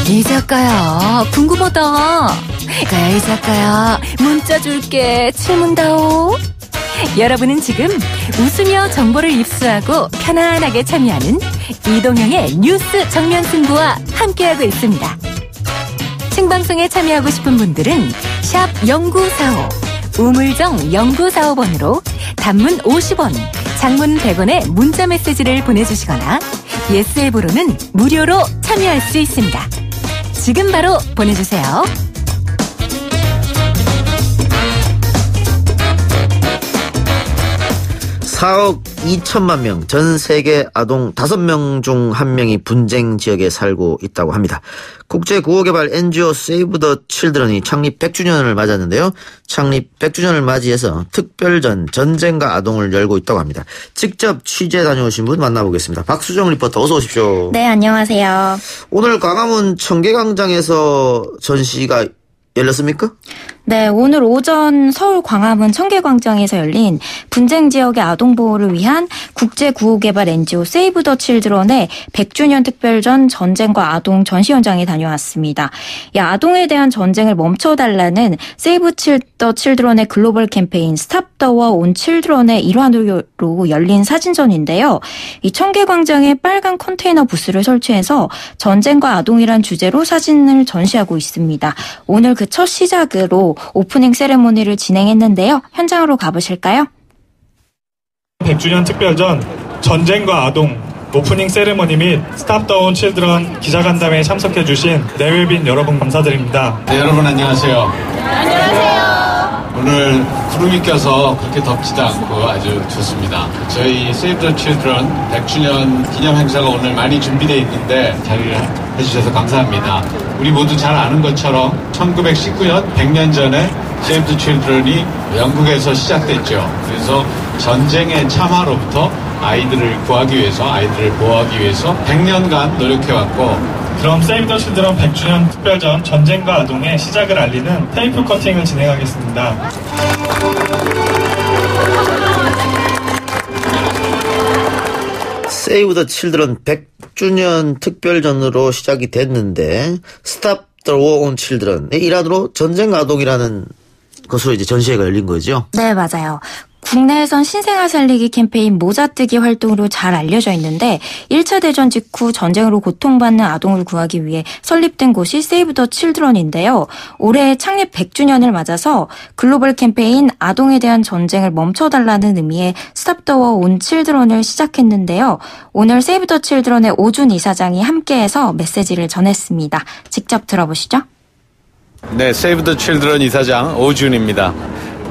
이 작가야, 궁금하다. 이 작가야, 문자 줄게. 질문다오. 여러분은 지금 웃으며 정보를 입수하고 편안하게 참여하는 이동형의 뉴스 정면 승부와 함께하고 있습니다. 생방송에 참여하고 싶은 분들은 샵 0945, 우물정 0945번으로 단문 50원, 장문 100원의 문자 메시지를 보내주시거나 예스 앱으로는 무료로 참여할 수 있습니다. 지금 바로 보내주세요. (4억 2천만 명) 전 세계 아동 5명 중 1명이 분쟁 지역에 살고 있다고 합니다. 국제구호개발 NGO 세이브 더 칠드런이 창립 100주년을 맞았는데요. 창립 100주년을 맞이해서 특별전 전쟁과 아동을 열고 있다고 합니다. 직접 취재 다녀오신 분 만나보겠습니다. 박수정 리포터 어서 오십시오. 네, 안녕하세요. 오늘 광화문 청계광장에서 전시가 열렸습니까? 네, 오늘 오전 서울 광화문 청계광장에서 열린 분쟁 지역의 아동 보호를 위한 국제구호개발 NGO 세이브 더 칠드런의 100주년 특별전 전쟁과 아동 전시 현장에 다녀왔습니다. 이 아동에 대한 전쟁을 멈춰달라는 세이브 더 칠드런의 글로벌 캠페인 스탑 더 워 온 칠드런의 일환으로 열린 사진전인데요. 이 청계광장에 빨간 컨테이너 부스를 설치해서 전쟁과 아동이란 주제로 사진을 전시하고 있습니다. 오늘 그 첫 시작으로 오프닝 세레모니를 진행했는데요. 현장으로 가보실까요? 100주년 특별전 전쟁과 아동 오프닝 세레모니 및 스탑 더 온 칠드런 기자간담회에 참석해 주신 내외빈 여러분 감사드립니다. 네, 여러분 안녕하세요. 안녕하세요. 오늘 구름이 껴서 그렇게 덥지도 않고 아주 좋습니다. 저희 세이브 더 칠드런 100주년 기념 행사가 오늘 많이 준비되어 있는데 자리를 해주셔서 감사합니다. 우리 모두 잘 아는 것처럼 1919년 100년 전에 세이브 더 칠드런이 영국에서 시작됐죠. 그래서 전쟁의 참화로부터 아이들을 구하기 위해서, 아이들을 보호하기 위해서 100년간 노력해왔고, 그럼 세이브 더 칠드런 100주년 특별전 전쟁과 아동의 시작을 알리는 테이프 커팅을 진행하겠습니다. 세이브 더 칠드런 100주년 특별전으로 시작이 됐는데 스탑 더 워 온 칠드런의 일환으로 전쟁 아동이라는 것으로 이제 전시회가 열린 거죠? 네, 맞아요. 국내에선 신생아 살리기 캠페인 모자뜨기 활동으로 잘 알려져 있는데 1차 대전 직후 전쟁으로 고통받는 아동을 구하기 위해 설립된 곳이 세이브 더 칠드런인데요. 올해 창립 100주년을 맞아서 글로벌 캠페인 아동에 대한 전쟁을 멈춰달라는 의미의 스탑 더 워 온 칠드런을 시작했는데요. 오늘 세이브 더 칠드런의 오준 이사장이 함께해서 메시지를 전했습니다. 직접 들어보시죠. 네, 세이브 더 칠드런 이사장 오준입니다.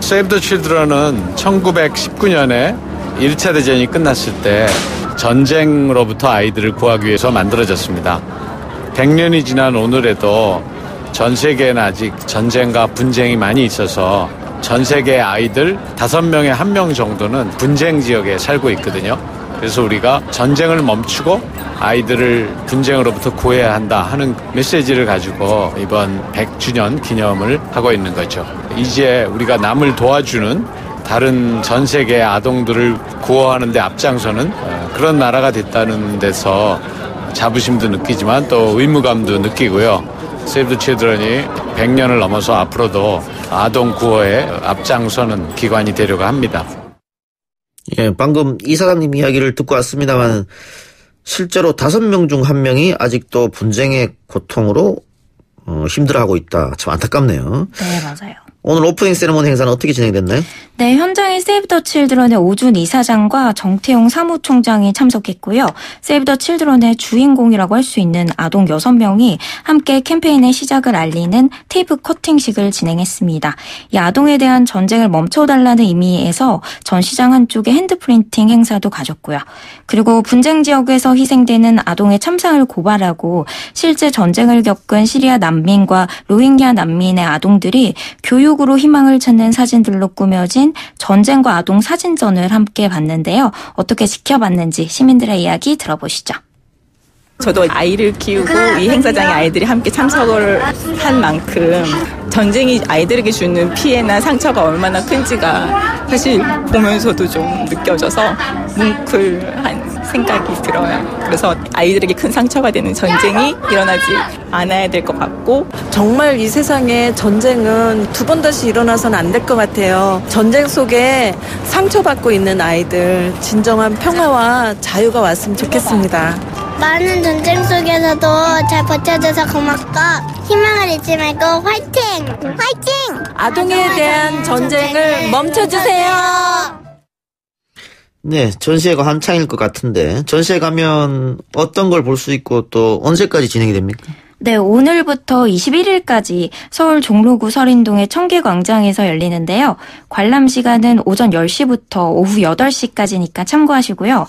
세이브 더 칠드런은 1919년에 1차 대전이 끝났을 때 전쟁으로부터 아이들을 구하기 위해서 만들어졌습니다. 100년이 지난 오늘에도 전 세계에는 아직 전쟁과 분쟁이 많이 있어서 전 세계의 아이들 5명에 1명 정도는 분쟁 지역에 살고 있거든요. 그래서 우리가 전쟁을 멈추고 아이들을 분쟁으로부터 구해야 한다 하는 메시지를 가지고 이번 100주년 기념을 하고 있는 거죠. 이제 우리가 남을 도와주는 다른 전 세계의 아동들을 구호하는 데 앞장서는 그런 나라가 됐다는 데서 자부심도 느끼지만 또 의무감도 느끼고요. 세이브 더 칠드런이 100년을 넘어서 앞으로도 아동 구호에 앞장서는 기관이 되려고 합니다. 예, 방금 이사장님 이야기를 듣고 왔습니다만 실제로 5명 중 1명이 아직도 분쟁의 고통으로 힘들어하고 있다. 참 안타깝네요. 네, 맞아요. 오늘 오프닝 세레모니 행사는 어떻게 진행됐나요? 네, 현장에 세이브 더 칠드런의 오준 이사장과 정태용 사무총장이 참석했고요. 세이브 더 칠드런의 주인공이라고 할 수 있는 아동 6명이 함께 캠페인의 시작을 알리는 테이프 커팅식을 진행했습니다. 이 아동에 대한 전쟁을 멈춰달라는 의미에서 전시장 한쪽에 핸드프린팅 행사도 가졌고요. 그리고 분쟁 지역에서 희생되는 아동의 참상을 고발하고 실제 전쟁을 겪은 시리아 난민과 로힝야 난민의 아동들이 교육으로 희망을 찾는 사진들로 꾸며진 전쟁과 아동 사진전을 함께 봤는데요. 어떻게 지켜봤는지 시민들의 이야기 들어보시죠. 저도 아이를 키우고 이 행사장에 아이들이 함께 참석을 한 만큼 전쟁이 아이들에게 주는 피해나 상처가 얼마나 큰지가 사실 보면서도 좀 느껴져서 뭉클한 생각이 들어요. 그래서 아이들에게 큰 상처가 되는 전쟁이 일어나지 않아야 될 것 같고, 정말 이 세상에 전쟁은 두 번 다시 일어나서는 안 될 것 같아요. 전쟁 속에 상처받고 있는 아이들 진정한 평화와 자유가 왔으면 좋겠습니다. 많은 전쟁 속에서도 잘 버텨줘서 고맙고 희망을 잃지 말고 화이팅! 화이팅! 아동에 대한 전쟁을 멈춰주세요. 네, 전시회가 한창일 것 같은데 전시회 가면 어떤 걸 볼 수 있고 또 언제까지 진행이 됩니까? 네, 오늘부터 21일까지 서울 종로구 설인동의 청계광장에서 열리는데요. 관람 시간은 오전 10시부터 오후 8시까지니까 참고하시고요.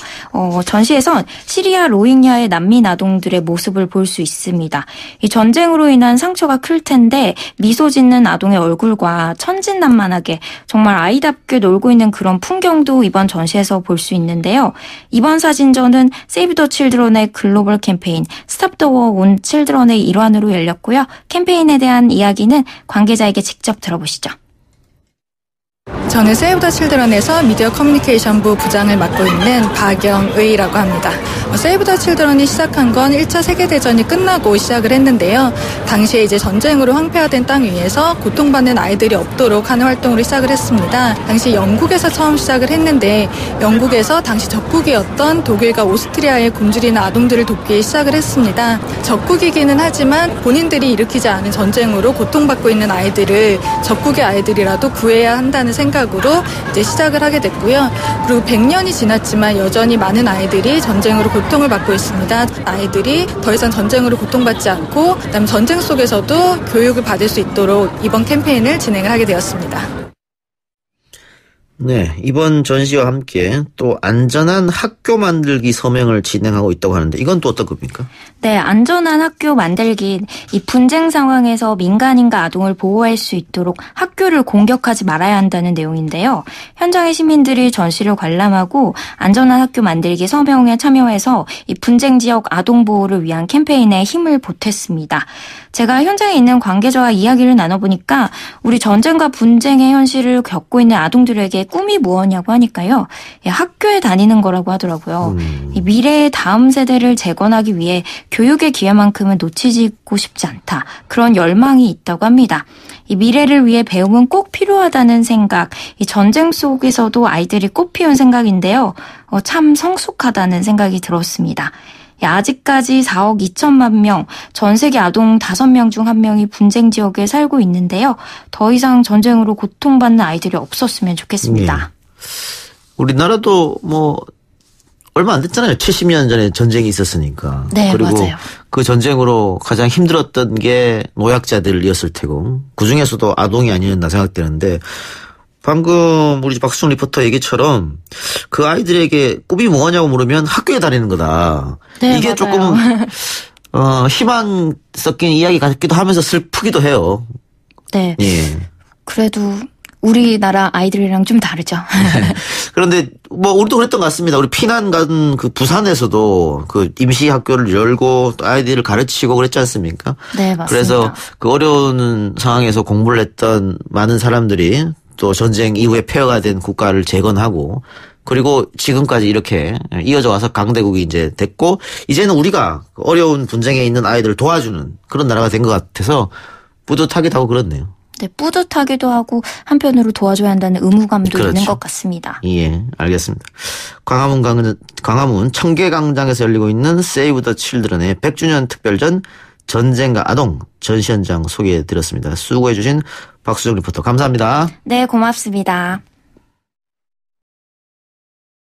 전시에선 시리아 로힝야의 난민 아동들의 모습을 볼 수 있습니다. 이 전쟁으로 인한 상처가 클 텐데 미소 짓는 아동의 얼굴과 천진난만하게 정말 아이답게 놀고 있는 그런 풍경도 이번 전시에서 볼 수 있는데요. 이번 사진전은 세이브 더 칠드런의 글로벌 캠페인 스탑 더 워 온 칠드런의 일환으로 열렸고요. 캠페인에 대한 이야기는 관계자에게 직접 들어보시죠. 저는 세이브 더 칠드런에서 미디어 커뮤니케이션부 부장을 맡고 있는 박영의라고 합니다. 세이브 더 칠드런이 시작한 건 1차 세계대전이 끝나고 시작을 했는데요. 당시에 이제 전쟁으로 황폐화된 땅 위에서 고통받는 아이들이 없도록 하는 활동으로 시작을 했습니다. 당시 영국에서 처음 시작을 했는데 영국에서 당시 적국이었던 독일과 오스트리아의 굶주리는 아동들을 돕기 시작을 했습니다. 적국이기는 하지만 본인들이 일으키지 않은 전쟁으로 고통받고 있는 아이들을 적국의 아이들이라도 구해야 한다는 생각으로 이제 시작을 하게 됐고요. 그리고 100년이 지났지만 여전히 많은 아이들이 전쟁으로 고통을 받고 있습니다. 아이들이 더 이상 전쟁으로 고통받지 않고 그다음에 전쟁 속에서도 교육을 받을 수 있도록 이번 캠페인을 진행을 하게 되었습니다. 네, 이번 전시와 함께 또 안전한 학교 만들기 서명을 진행하고 있다고 하는데 이건 또 어떤 겁니까? 네, 안전한 학교 만들기. 이 분쟁 상황에서 민간인과 아동을 보호할 수 있도록 학교를 공격하지 말아야 한다는 내용인데요. 현장의 시민들이 전시를 관람하고 안전한 학교 만들기 서명에 참여해서 이 분쟁 지역 아동 보호를 위한 캠페인에 힘을 보탰습니다. 제가 현장에 있는 관계자와 이야기를 나눠보니까 우리 전쟁과 분쟁의 현실을 겪고 있는 아동들에게 꿈이 무엇이냐고 하니까요. 학교에 다니는 거라고 하더라고요. 이 미래의 다음 세대를 재건하기 위해 교육의 기회만큼은 놓치고 싶지 않다. 그런 열망이 있다고 합니다. 이 미래를 위해 배움은 꼭 필요하다는 생각, 이 전쟁 속에서도 아이들이 꽃피운 생각인데요. 참 성숙하다는 생각이 들었습니다. 아직까지 4억 2천만 명, 전 세계 아동 5명 중 1명이 분쟁 지역에 살고 있는데요. 더 이상 전쟁으로 고통받는 아이들이 없었으면 좋겠습니다. 네. 우리나라도 얼마 안 됐잖아요. 70년 전에 전쟁이 있었으니까. 네, 그리고 맞아요. 그 전쟁으로 가장 힘들었던 게 노약자들이었을 테고 그중에서도 아동이 아니었나 생각되는데 방금 우리 박수정 리포터 얘기처럼 그 아이들에게 꿈이 뭐냐고 물으면 학교에 다니는 거다. 네, 이게 맞아요. 조금 희망 섞인 이야기 같기도 하면서 슬프기도 해요. 네. 예. 그래도 우리나라 아이들이랑 좀 다르죠. 그런데 우리도 그랬던 것 같습니다. 우리 피난 간 그 부산에서도 그 임시 학교를 열고 또 아이들을 가르치고 그랬지 않습니까? 네, 맞습니다. 그래서 그 어려운 상황에서 공부를 했던 많은 사람들이 또 전쟁 이후에 폐허가 된 국가를 재건하고 그리고 지금까지 이렇게 이어져 와서 강대국이 이제 됐고 이제는 우리가 어려운 분쟁에 있는 아이들을 도와주는 그런 나라가 된 것 같아서 뿌듯하기도 하고 그렇네요. 네, 뿌듯하기도 하고 한편으로 도와줘야 한다는 의무감도 그렇죠. 있는 것 같습니다. 예, 알겠습니다. 광화문 청계광장에서 열리고 있는 세이브 더 칠드런의 100주년 특별전 전쟁과 아동 전시 현장 소개해드렸습니다. 수고해 주신 박수정 리포터 감사합니다. 네, 고맙습니다.